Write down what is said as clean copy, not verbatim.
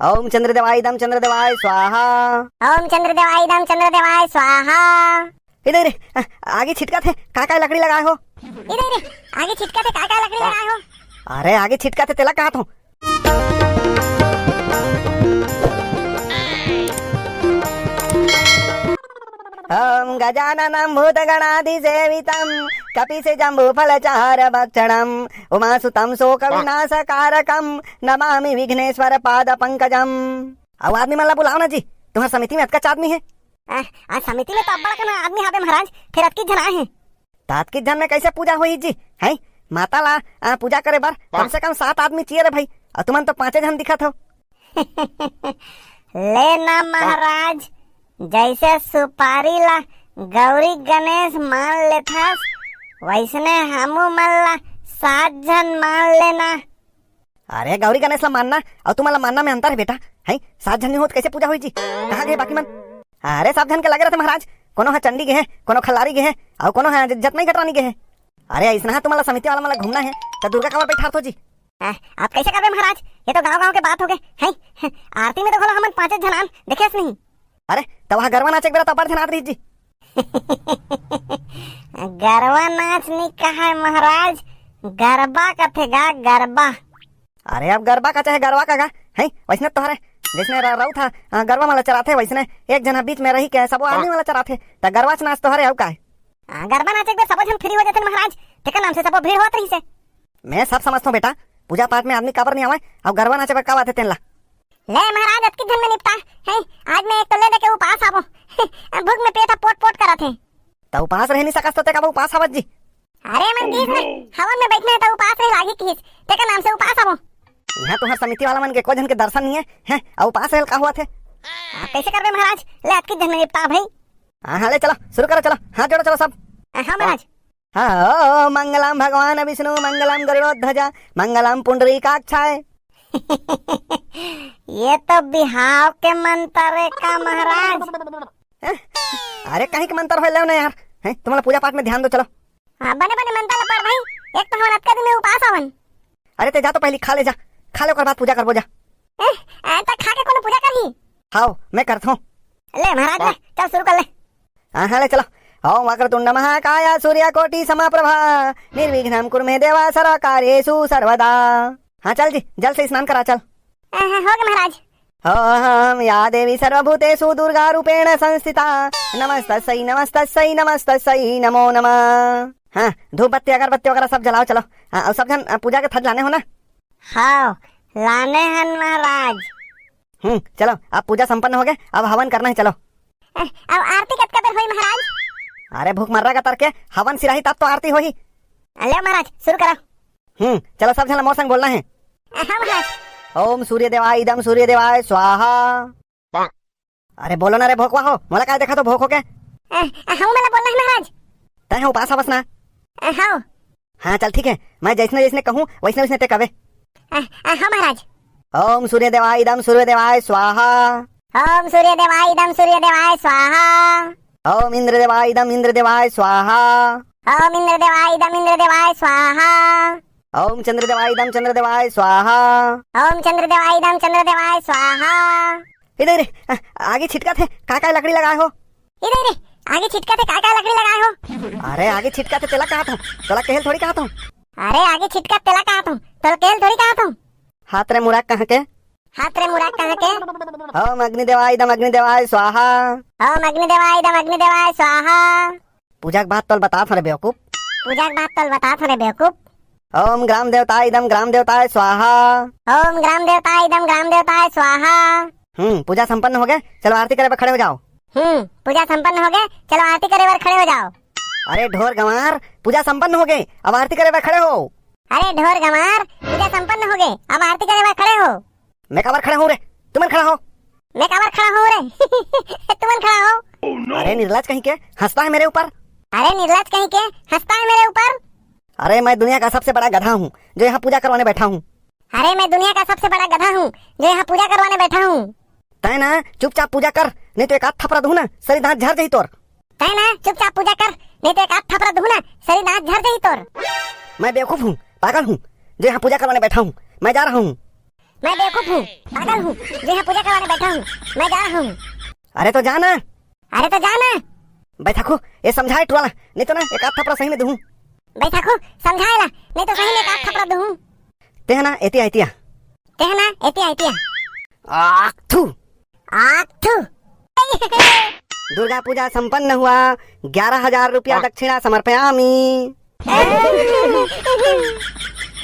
ओम चंद्रदेवाय स्वाहा। ओम चंद्रदेवाय स्वाहा। इधर आगे छिटका थे का लकड़ी लगाए हो। इधर आगे छिटका थे का लकड़ी लगाए हो। अरे आगे छिटका थे तेला कहा तो। ओम गजाननं भूतगणाधिसेवितं कपिशजम्बूफलचार भक्षणं उमासुतं शोकविनाशकारकं नमामि विघ्नेश्वर पाद पंकजम। अब आदमी मला बुलाओ ना जी, तुम्हारी समिति में अतका आदमी है। आज समिति में तो अब्बड़ का आदमी हावे महाराज, फिर अतकी जन आए हैं। तात की जन में कैसे पूजा हुई जी है। माता ला पूजा करे बार कम से कम 7 आदमी चाहिए रे भाई, और तुमन तो 5 जन दिखत हो। लेना महाराज, जैसे सुपारी ला गौरी गणेश मान लेथस, वैसने हमू मन ला 7 जन मान लेना। अरे गौरी गणेश ला मानना और तुम्हारा मानना में अंतर है बेटा है। 7 जन हो तो कैसे पूजा हुई जी, कहाँ गए बाकी मन। अरे 7 जन के लगे रहते महाराज, कोनो है चंडी के है, कोनो खल्लारी के है, और कोनो है जतमई घटरानी के है। अरे ऐसा तुम्हारा समिति वाला मला घूमना है तो दुर्गा कवर बैठा तो जी। आप कैसे कर रहे महाराज, ये तो गांव-गांव के बात हो गए हैं। आरती में तो खोला हम 5 जन देखे नहीं। अरे तो वहाँ गरबा नाचे बेरा तो बढ़ नाच रही जी। गरबा नाच नहीं कहा है महाराज, गरबा कथेगा गरबा। अरे अब गरबा का चाहे गरबा का है, वैसने तोहरे जैसने रहू था गरबा वाला चराथे, वैसने एक जना बीच में रही के सब आदमी वाला चराथे तो गरबा नाच तोहरे अब का है। गरबा नाचे एक सब जन फ्री हो जाते महाराज, तेका नाम से सब भीड़ होत रही से। मैं सब समझता हूँ बेटा, पूजा पाठ में आदमी काबर नहीं आवे, अब गरबा नाचे पर का बात है तेनला। ले महाराज अतकी धन में निपटा है। आज मैं एक तो ले दे के उपास आवो, भूख में पेट पोट पोट करत है तो उपास रह नहीं सकत तो तेका उपास आवत जी। अरे मन किस में हवन में बैठने है तो उपास रह लागी किस, तेका नाम से उपास आवो। यहाँ तुम्हार समिति वाला मन के को जन के दर्शन नहीं है और उपास रहल का हुआ थे। आप कैसे कर रहे महाराज, ले अतकी धन में निपटा भाई। हाँ ले चलो शुरू करो, चलो हाथ जोड़ो चलो सब। हाँ महाराज। हाँ मंगलम भगवान विष्णु मंगलम गरुड़ध्वजा मंगलम पुंडरीकाक्षाय। ये तो बिहाव के मंत्र है का महाराज। अरे कहीं के मंत्र हो ना यार, है तुम्हारा पूजा पाठ में ध्यान दो चलो। बने बने मंत्र पर भाई, एक तो हवन अतका दिन में उपास आवन। अरे ते जा तो पहले खा ले, जा खा ले, ओकर बाद पूजा करबो जा। तो खा के कोनो पूजा करही। हाओ मैं करता हूँ। ले महाराज ले चल शुरू कर ले। हाँ ले चलो। ओम वक्रतुंड महाकाय सूर्यकोटि समप्रभा निर्विघ्नं कुरु मे देवा सर्वकार्येषु सर्वदा। हाँ चल जी, जल से स्नान करा चल। हो गया महाराज। ओम या देवी सर्वभूतेषु दुर्गा रूपेण संस्थिता नमस्तस्यै नमस्तस्यै नमस्तस्यै नमो नमः। हाँ धूप बत्ती अगरबत्ती वगैरह सब जलाओ चलो। हाँ और सब जन पूजा के थद लाने हो ना। हाँ लाने हैं महाराज। चलो अब पूजा संपन्न हो गए, अब हवन करना है चलो। अब आरती कब कब हुई महाराज। अरे भूख मर्रा का तरके हवन सिराही तब तो आरती होही। ले महाराज शुरू करो। चलो सब जन मोर संग बोलना है। हाँ महाराज। ओम सूर्यदेवाय इदम सूर्यदेवाय स्वाहा। अरे बोलो ना रे भोकवा हो, मोला काय देखा तो भोक हो के। हम मला बोलना है महाराज। तय उपास बस ना। हाँ हाँ चल ठीक है, मैं जैसने जैसने कहूँ वैसने वैसने ते कवे। हाँ महाराज। ओम सूर्यदेवाय इदम सूर्यदेवाय स्वाहा। ओम सूर्यदेवाय इदम सूर्यदेवाय स्वाहा। ओम इंद्रदेवाय इदम इंद्रदेवाय स्वाहा। ओम इंद्रदेवाय इदम इंद्रदेवाय स्वाहा। ओम चंद्रदेवाय इदम चंद्रदेवाय स्वाहा। ओम चंद्रदेवाय इदम चंद्रदेवाय स्वाहा। इधर आगे छिटका थे का लकड़ी लगाए हो। इधर आगे छिटका थे का लकड़ी लगाए हो। अरे आगे छिटका थे तेला कहा था, तोला केहल थोड़ी कहा था। अरे आगे छिटका तेला कहा था, तोला केहल थोड़ी कहा था। हाथ रे मुराक कहाँ के। हाथ रे मुराक कहाँ के। ओम अग्निदेवाय इदम अग्निदेवाय स्वाहा। ओम अग्निदेवाय इदम अग्निदेवाय स्वाहा। पूजा के बात तोल बता थोड़े बेवकूफ। पूजा के बात तोल बता थोड़े बेवकूफ। ओम ग्राम देवता इदम ग्राम देवताय स्वाहा। ओम ग्राम देवता इदम ग्राम देवताय स्वाहा। पूजा संपन्न हो गए, चलो आरती करे पर खड़े हो जाओ। पूजा संपन्न हो गए, चलो आरती करे पर खड़े हो जाओ। अरे ढोर गंवार पूजा संपन्न हो गई, अब आरती करे पर खड़े हो। अरे ढोर गंवार पूजा संपन्न हो गई, अब आरती करे पर खड़े हो। मैं काबर खड़ा हूँ रे, तुम खड़ा हो। मैं काबर खड़ा हूँ रे, तुम खड़ा हो। अरे निर्लज कहीं के हंसता है मेरे ऊपर। अरे निर्लज कहीं के हंसता है मेरे ऊपर। अरे मैं दुनिया का सबसे बड़ा गधा हूँ जो यहाँ पूजा करवाने बैठा हूँ। अरे मैं दुनिया का सबसे बड़ा गधा हूँ जो यहाँ पूजा करवाने बैठा हूँ। तय ना चुपचाप पूजा कर, नहीं तो एक आध थपड़ा दूं ना सरी दांत झड़ जाई तोर। तय ना चुपचाप पूजा कर, नहीं तो एक आध थपड़ा दूं ना सरी दांत झड़ जाई तोर। मैं बेवकूफ हूँ, पागल हूँ जो यहाँ पूजा करवाने बैठा हूँ। मैं जा रहा हूँ। मैं बेवकूफ हूँ, पागल हूँ, जो यहाँ पूजा करवाने बैठा हूँ। मैं जा रहा हूँ। अरे तो जाना। अरे तो जाना। बैठाखो ये समझाए टुवाला, नहीं तो ना एक आध थपड़ा सही में दूं। बैठाखो समझाएला, नहीं तो सही में एक थपड़ा दूं। तेहना एतिया एतिया तेहना एतिया एतिया आख थू। आख थू। दुर्गा पूजा संपन्न हुआ, 11,000 रुपया दक्षिणा समर्पयामी।